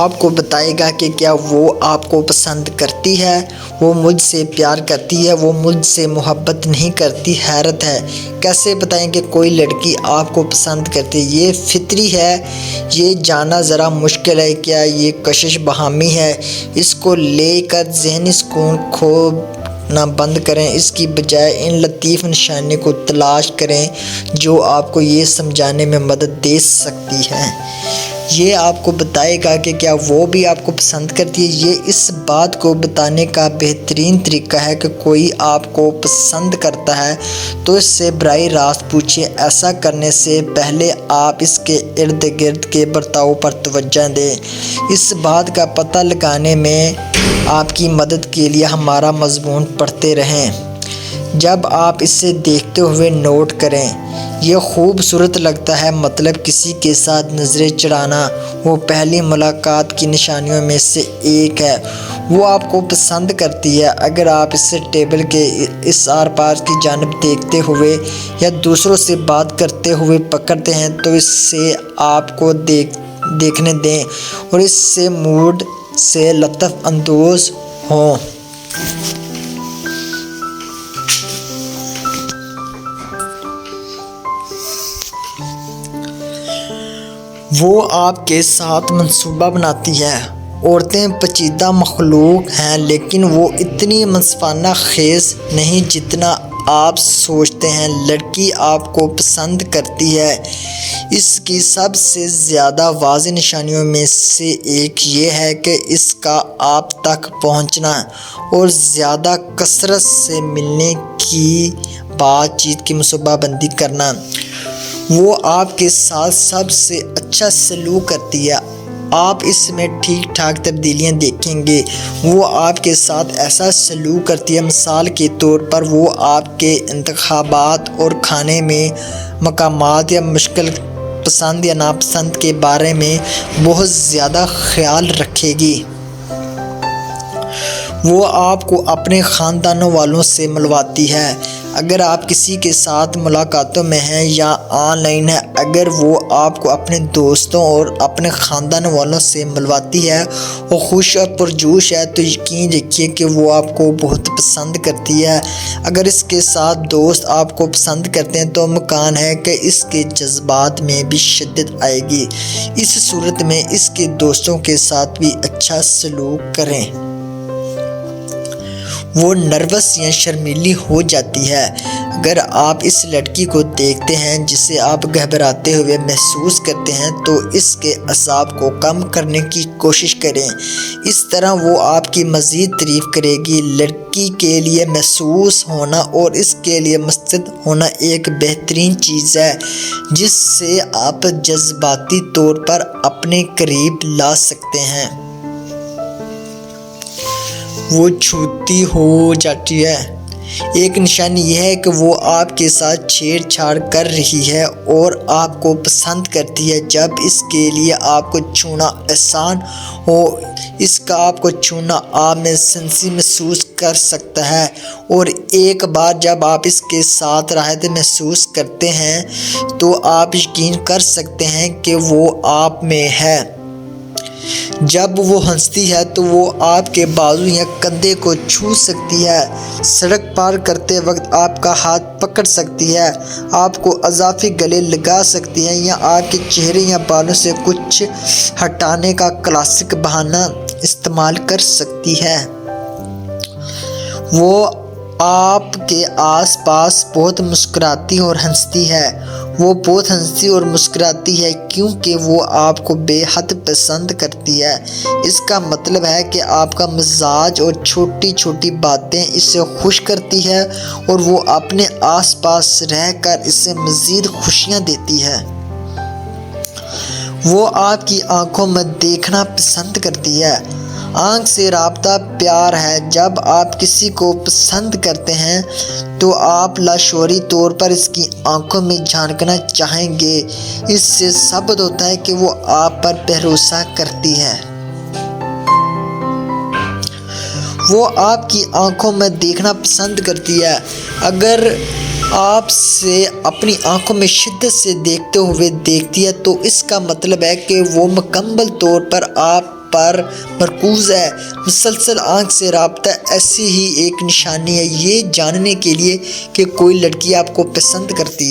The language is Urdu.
آپ کو بتائے گا کہ کیا وہ آپ کو پسند کرتی ہے، وہ مجھ سے پیار کرتی ہے، وہ مجھ سے محبت نہیں کرتی۔ حیرت ہے، کیسے بتائیں کہ کوئی لڑکی آپ کو پسند کرتی ہے؟ یہ فطری ہے، یہ جاننا ذرا مشکل ہے۔ کیا یہ کشش باہمی ہے؟ اس کو لے کر ذہنی سکون کھونا بند کریں، اس کی بجائے ان لطیف نشانیوں کو تلاش کریں جو آپ کو یہ سمجھانے میں مدد دے سکتی ہیں۔ یہ آپ کو بتائے گا کہ کیا وہ بھی آپ کو پسند کرتی ہے۔ یہ اس بات کو بتانے کا بہترین طریقہ ہے کہ کوئی آپ کو پسند کرتا ہے تو اس سے براہ راست پوچھیں۔ ایسا کرنے سے پہلے آپ اس کے ارد گرد کے برتاؤ پر توجہ دیں۔ اس بات کا پتہ لگانے میں آپ کی مدد کے لیے ہمارا مضمون پڑھتے رہیں۔ جب آپ اسے دیکھتے ہوئے نوٹ کریں، یہ خوبصورت لگتا ہے، مطلب کسی کے ساتھ نظریں چڑھانا وہ پہلی ملاقات کی نشانیوں میں سے ایک ہے۔ وہ آپ کو پسند کرتی ہے۔ اگر آپ اسے ٹیبل کے اس آر پار کی جانب دیکھتے ہوئے یا دوسروں سے بات کرتے ہوئے پکڑتے ہیں تو اسے آپ کو دیکھنے دیں اور اس سے موڈ سے لطف اندوز ہوں۔ وہ آپ کے ساتھ منصوبہ بناتی ہے۔ عورتیں پیچیدہ مخلوق ہیں لیکن وہ اتنی منصفانہ خیز نہیں جتنا آپ سوچتے ہیں۔ لڑکی آپ کو پسند کرتی ہے۔ اس کی سب سے زیادہ واضح نشانیوں میں سے ایک یہ ہے کہ اس کا آپ تک پہنچنا اور زیادہ کثرت سے ملنے کی بات چیت کی منصوبہ بندی کرنا۔ وہ آپ کے ساتھ سب سے اچھا سلوک کرتی ہے۔ آپ اس میں ٹھیک ٹھاک تبدیلیاں دیکھیں گے۔ وہ آپ کے ساتھ ایسا سلوک کرتی ہے، مثال کے طور پر وہ آپ کے انتخابات اور کھانے میں مقامات یا مشکل پسند یا ناپسند کے بارے میں بہت زیادہ خیال رکھے گی۔ وہ آپ کو اپنے خاندان والوں سے ملواتی ہے اگر آپ کسی کے ساتھ ملاقاتوں میں ہیں یا آن لائن ہیں۔ اگر وہ آپ کو اپنے دوستوں اور اپنے خاندان والوں سے ملواتی ہے اور خوش اور پرجوش ہے تو یقین رکھیے کہ وہ آپ کو بہت پسند کرتی ہے۔ اگر اس کے ساتھ دوست آپ کو پسند کرتے ہیں تو امکان ہے کہ اس کے جذبات میں بھی شدت آئے گی۔ اس صورت میں اس کے دوستوں کے ساتھ بھی اچھا سلوک کریں۔ وہ نروس یا شرمیلی ہو جاتی ہے۔ اگر آپ اس لڑکی کو دیکھتے ہیں جسے آپ گھبراتے ہوئے محسوس کرتے ہیں تو اس کے اعصاب کو کم کرنے کی کوشش کریں۔ اس طرح وہ آپ کی مزید تعریف کرے گی۔ لڑکی کے لیے محسوس ہونا اور اس کے لیے مستعد ہونا ایک بہترین چیز ہے جس سے آپ جذباتی طور پر اپنے قریب لا سکتے ہیں۔ وہ چھوٹی ہو جاتی ہے۔ ایک نشانی یہ ہے کہ وہ آپ کے ساتھ چھیڑ چھاڑ کر رہی ہے اور آپ کو پسند کرتی ہے۔ جب اس کے لیے آپ کو چھونا آسان ہو، اس کا آپ کو چھونا آپ میں سنسی محسوس کر سکتا ہے، اور ایک بار جب آپ اس کے ساتھ راحت محسوس کرتے ہیں تو آپ یقین کر سکتے ہیں کہ وہ آپ میں ہے۔ جب وہ ہنستی ہے تو وہ آپ کے بازو یا کندھے کو چھو سکتی ہے، سڑک پار کرتے وقت آپ کا ہاتھ پکڑ سکتی ہے، آپ کو اضافی گلے لگا سکتی ہے یا آپ کے چہرے یا بالوں سے کچھ ہٹانے کا کلاسک بہانہ استعمال کر سکتی ہے۔ وہ آپ کے آس پاس بہت مسکراتی اور ہنستی ہے۔ وہ بہت ہنستی اور مسکراتی ہے کیونکہ وہ آپ کو بے حد پسند کرتی ہے۔ اس کا مطلب ہے کہ آپ کا مزاج اور چھوٹی چھوٹی باتیں اسے خوش کرتی ہے اور وہ اپنے آس پاس رہ کر اسے مزید خوشیاں دیتی ہے۔ وہ آپ کی آنکھوں میں دیکھنا پسند کرتی ہے۔ آنکھ سے رابطہ پیار ہے۔ جب آپ کسی کو پسند کرتے ہیں تو آپ لاشعوری طور پر اس کی آنکھوں میں جھانکنا چاہیں گے۔ اس سے ثابت ہوتا ہے کہ وہ آپ پر بھروسہ کرتی ہے۔ وہ آپ کی آنکھوں میں دیکھنا پسند کرتی ہے۔ اگر آپ سے اپنی آنکھوں میں شدت سے دیکھتے ہوئے دیکھتی ہے تو اس کا مطلب ہے کہ وہ مکمل طور پر آپ پر مرکوز ہے۔ مسلسل آنکھ سے رابطہ ایسی ہی ایک نشانی ہے یہ جاننے کے لیے کہ کوئی لڑکی آپ کو پسند کرتی ہے۔